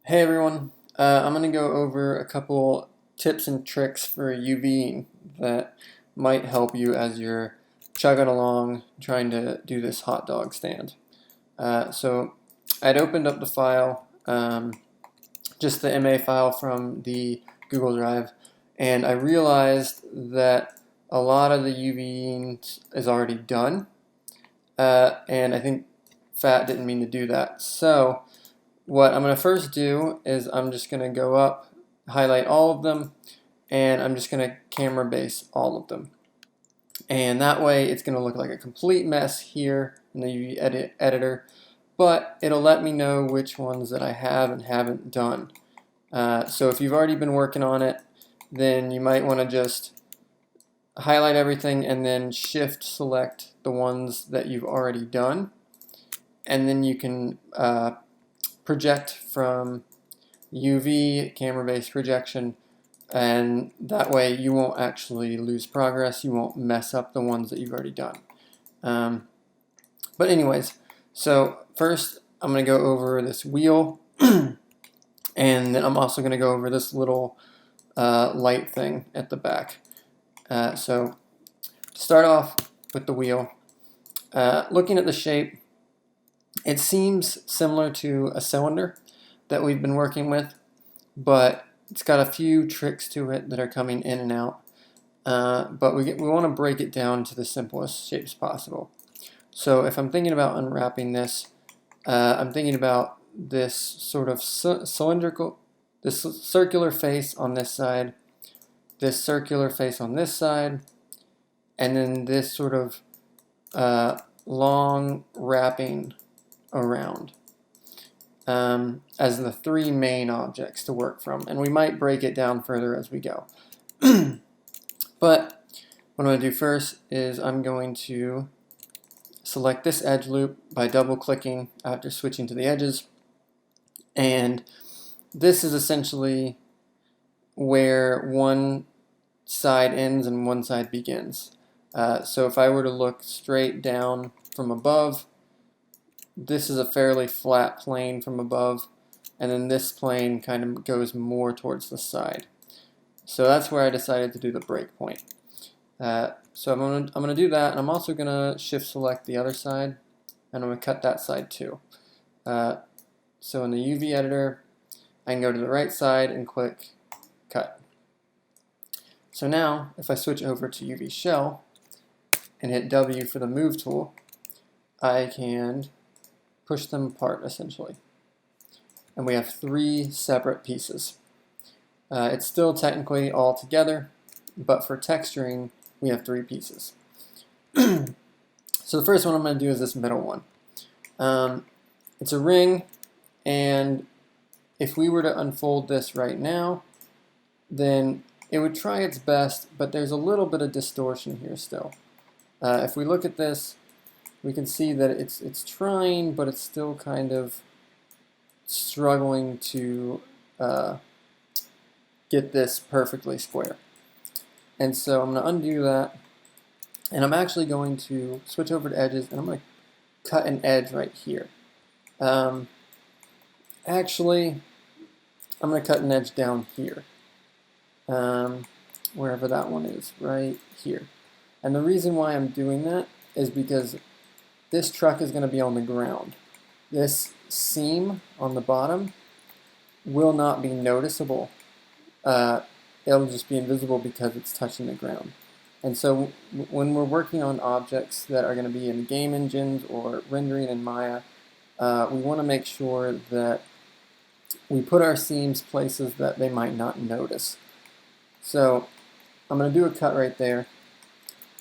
Hey everyone, I'm going to go over a couple tips and tricks for UVing that might help you as you're chugging along trying to do this hot dog stand. So I'd opened up the file, just the MA file from the Google Drive, and I realized that a lot of the UVing is already done, and I think Fat didn't mean to do that. So what I'm going to first do is I'm just going to go up, highlight all of them, and I'm just going to camera base all of them. And that way it's going to look like a complete mess here in the UV editor, but it'll let me know which ones that I have and haven't done. So if you've already been working on it, then you might want to just highlight everything and then shift select the ones that you've already done. And then you can project from UV camera-based projection, and that way you won't actually lose progress. You won't mess up the ones that you've already done. But anyways, so first I'm going to go over this wheel, and then I'm also going to go over this little light thing at the back. So to start off with the wheel, looking at the shape, it seems similar to a cylinder that we've been working with, but it's got a few tricks to it that are coming in and out. But we want to break it down to the simplest shapes possible. So if I'm thinking about unwrapping this, I'm thinking about this sort of cylindrical, this circular face on this side, this circular face on this side, and then this sort of long wrapping around as the three main objects to work from. And we might break it down further as we go. But what I'm going to do first is I'm going to select this edge loop by double clicking after switching to the edges. And this is essentially where one side ends and one side begins. So if I were to look straight down from above, this is a fairly flat plane from above, and then this plane kind of goes more towards the side. So that's where I decided to do the breakpoint. So I'm gonna do that, and I'm also gonna shift select the other side, and I'm gonna cut that side too. So in the UV editor, I can go to the right side and click cut. So now, if I switch over to UV shell and hit W for the move tool, I can push them apart essentially. And we have three separate pieces. It's still technically all together, but for texturing, we have three pieces. So the first one I'm going to do is this middle one. It's a ring, and if we were to unfold this right now, then it would try its best, but there's a little bit of distortion here still. If we look at this, we can see that it's trying, but it's still kind of struggling to get this perfectly square. And so I'm going to undo that, and I'm actually going to switch over to edges, and I'm going to cut an edge right here. Actually, I'm going to cut an edge down here, wherever that one is, right here. And the reason why I'm doing that is because this truck is going to be on the ground. This seam on the bottom will not be noticeable. It'll just be invisible because it's touching the ground. And so when we're working on objects that are going to be in game engines or rendering in Maya, we want to make sure that we put our seams places that they might not notice. So I'm going to do a cut right there.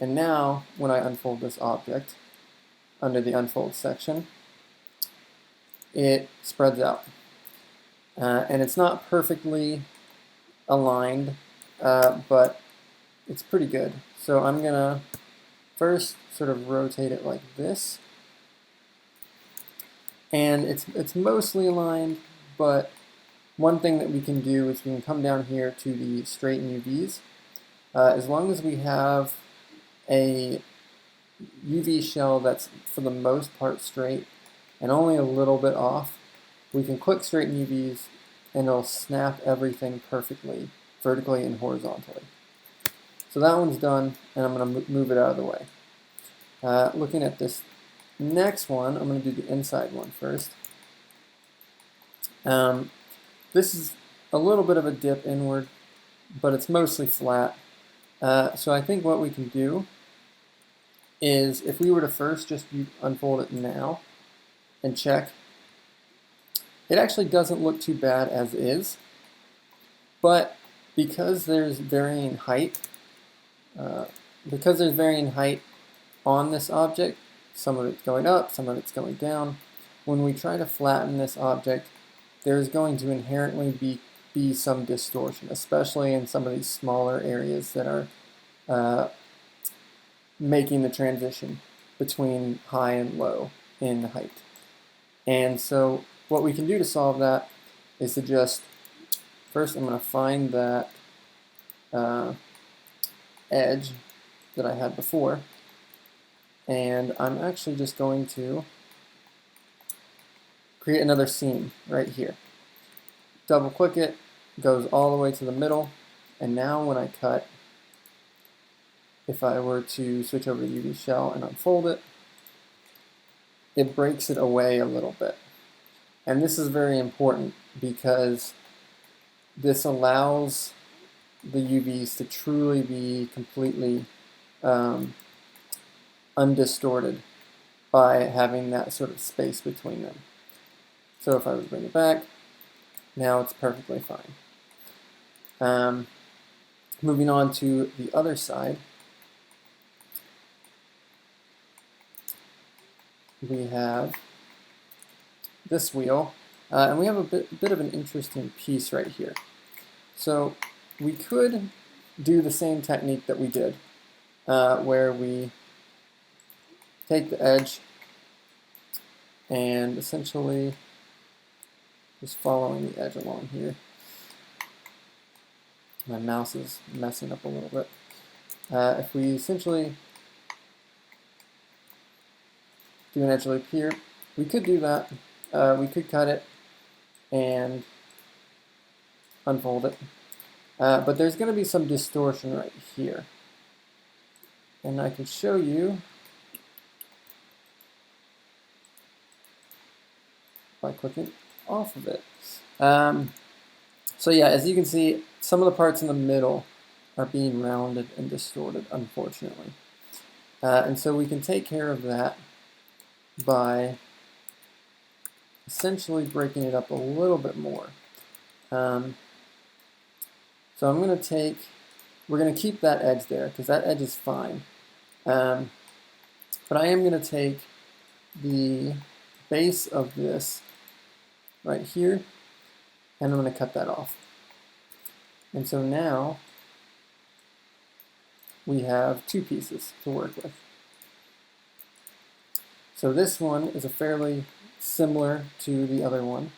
And now when I unfold this object under the unfold section, it spreads out. And it's not perfectly aligned, but it's pretty good. So I'm going to first sort of rotate it like this. And it's mostly aligned, but one thing that we can do is we can come down here to the straighten UVs. As long as we have a UV shell that's for the most part straight and only a little bit off, we can click straighten UVs and it'll snap everything perfectly, vertically and horizontally. So that one's done, and I'm going to move it out of the way. Looking at this next one, I'm going to do the inside one first. This is a little bit of a dip inward, but it's mostly flat. So I think what we can do is, if we were to first just unfold it now and check, it actually doesn't look too bad as is, but because there's varying height, on this object, some of it's going up, some of it's going down, when we try to flatten this object, there's going to inherently be some distortion, especially in some of these smaller areas that are making the transition between high and low in height. And so what we can do to solve that is to just, first I'm going to find that edge that I had before, and I'm actually just going to create another seam right here. Double click it, goes all the way to the middle, and now when I cut, if I were to switch over to UV shell and unfold it, it breaks it away a little bit. And this is very important because this allows the UVs to truly be completely undistorted by having that sort of space between them. So if I was to bring it back, now it's perfectly fine. Moving on to the other side, we have this wheel, and we have a bit of an interesting piece right here. So we could do the same technique that we did, where we take the edge and essentially just following the edge along here. My mouse is messing up a little bit. If we essentially do an edge loop here, we could do that. We could cut it and unfold it. But there's going to be some distortion right here. And I can show you by clicking off of it. So yeah, as you can see, some of the parts in the middle are being rounded and distorted, unfortunately. And so we can take care of that by essentially breaking it up a little bit more. So I'm going to we're going to keep that edge there because that edge is fine. But I am going to take the base of this right here, and I'm going to cut that off. And so now we have two pieces to work with. So this one is a fairly similar to the other one,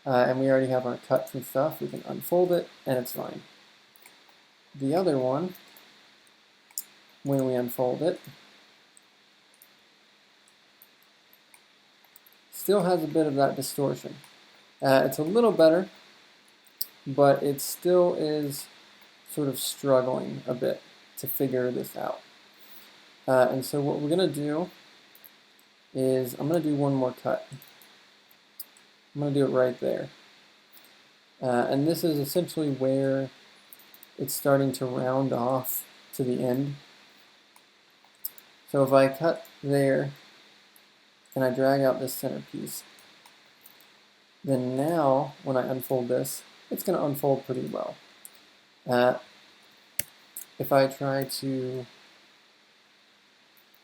and we already have our cuts and stuff. We can unfold it, and it's fine. The other one, when we unfold it, still has a bit of that distortion. It's a little better, but it still is sort of struggling a bit to figure this out. And so what we're going to do is I'm going to do one more cut. I'm going to do it right there. And this is essentially where it's starting to round off to the end. So if I cut there and I drag out this center piece, then now when I unfold this, it's going to unfold pretty well. If I try to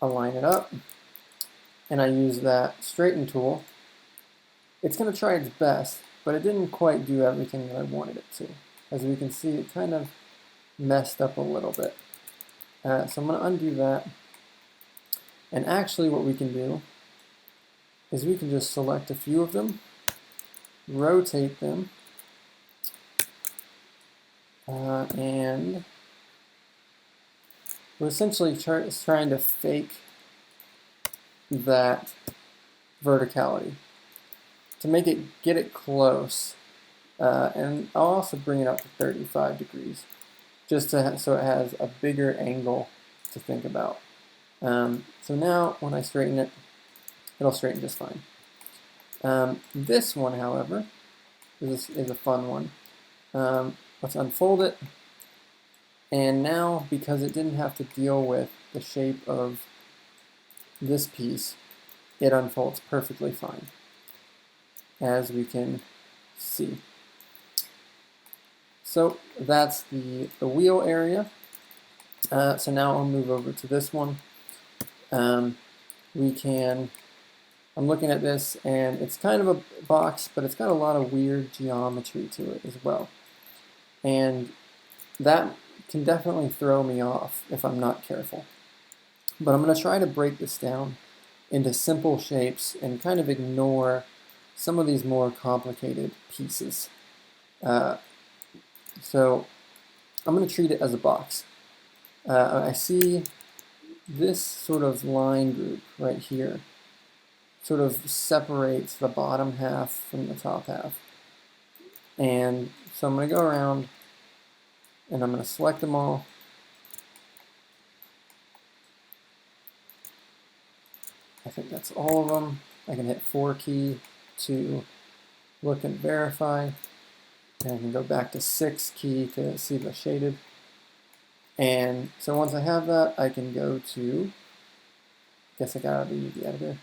align it up and I use that straighten tool, it's going to try its best, but it didn't quite do everything that I wanted it to. As we can see, it kind of messed up a little bit. So I'm going to undo that. And actually what we can do is we can just select a few of them, rotate them, and we're essentially trying to fake that verticality to get it close. and I'll also bring it up to 35 degrees, just so it has a bigger angle to think about. So now when I straighten it, it'll straighten just fine. This one, however, is a fun one. Let's unfold it. And now, because it didn't have to deal with the shape of this piece, it unfolds perfectly fine, as we can see. So that's the wheel area. So now I'll move over to this one. I'm looking at this, and it's kind of a box, but it's got a lot of weird geometry to it as well. And that can definitely throw me off if I'm not careful. But I'm going to try to break this down into simple shapes and kind of ignore some of these more complicated pieces. So I'm going to treat it as a box. I see this sort of line group right here sort of separates the bottom half from the top half. And so I'm going to go around and I'm going to select them all. I think that's all of them. I can hit 4 key to look and verify. And I can go back to 6 key to see the shaded. And so once I have that, I can go to, I guess I gotta be the editor.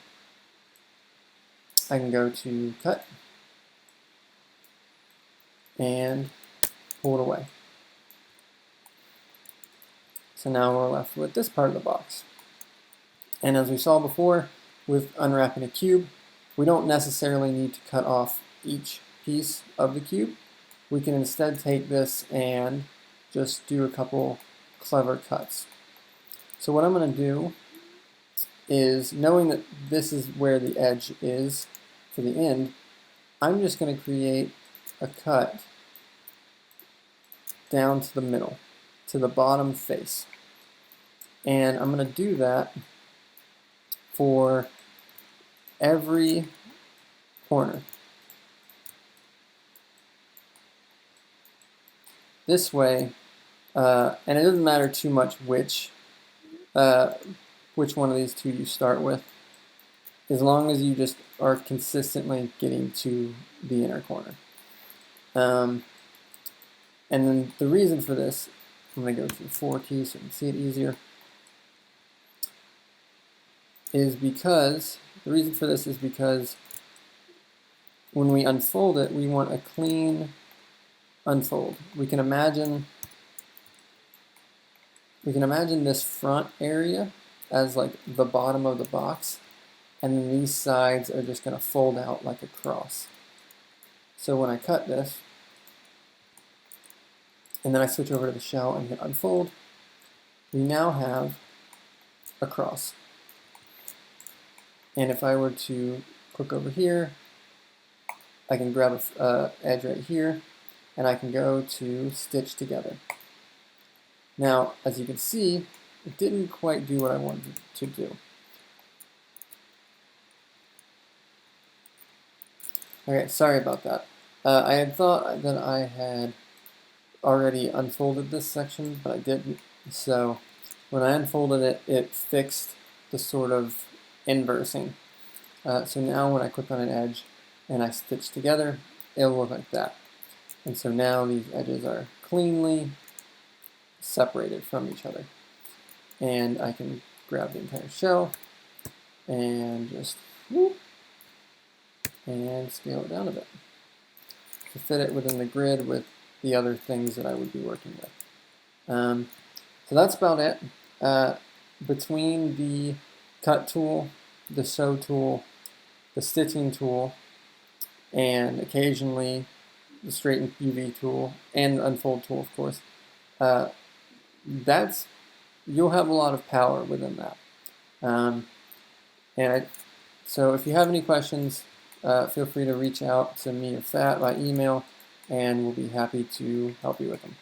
I can go to cut and pull it away. So now we're left with this part of the box. And as we saw before, with unwrapping a cube, we don't necessarily need to cut off each piece of the cube. We can instead take this and just do a couple clever cuts. So what I'm going to do is, knowing that this is where the edge is for the end, I'm just going to create a cut down to the middle, to the bottom face. And I'm going to do that for every corner. This way, and it doesn't matter too much which one of these two you start with, as long as you just are consistently getting to the inner corner. And then the reason for this, I'm going to go to 4 key so you can see it easier, is because, the reason for this is because when we unfold it, we want a clean unfold. We can imagine this front area as like the bottom of the box, and then these sides are just going to fold out like a cross. So when I cut this, and then I switch over to the shell and hit unfold, we now have a cross. And if I were to click over here, I can grab an edge right here, and I can go to stitch together. Now, as you can see, it didn't quite do what I wanted to do. Okay, sorry about that. I had thought that I had already unfolded this section, but I didn't. So when I unfolded it, it fixed the sort of inversing. So now when I click on an edge and I stitch together, it'll look like that. And so now these edges are cleanly separated from each other. And I can grab the entire shell and just whoop, and scale it down a bit to fit it within the grid with the other things that I would be working with. So that's about it. Between the cut tool, the sew tool, the stitching tool, and occasionally the straighten UV tool and the unfold tool, of course, you'll have a lot of power within that. So if you have any questions, feel free to reach out to me or Fat by email, and we'll be happy to help you with them.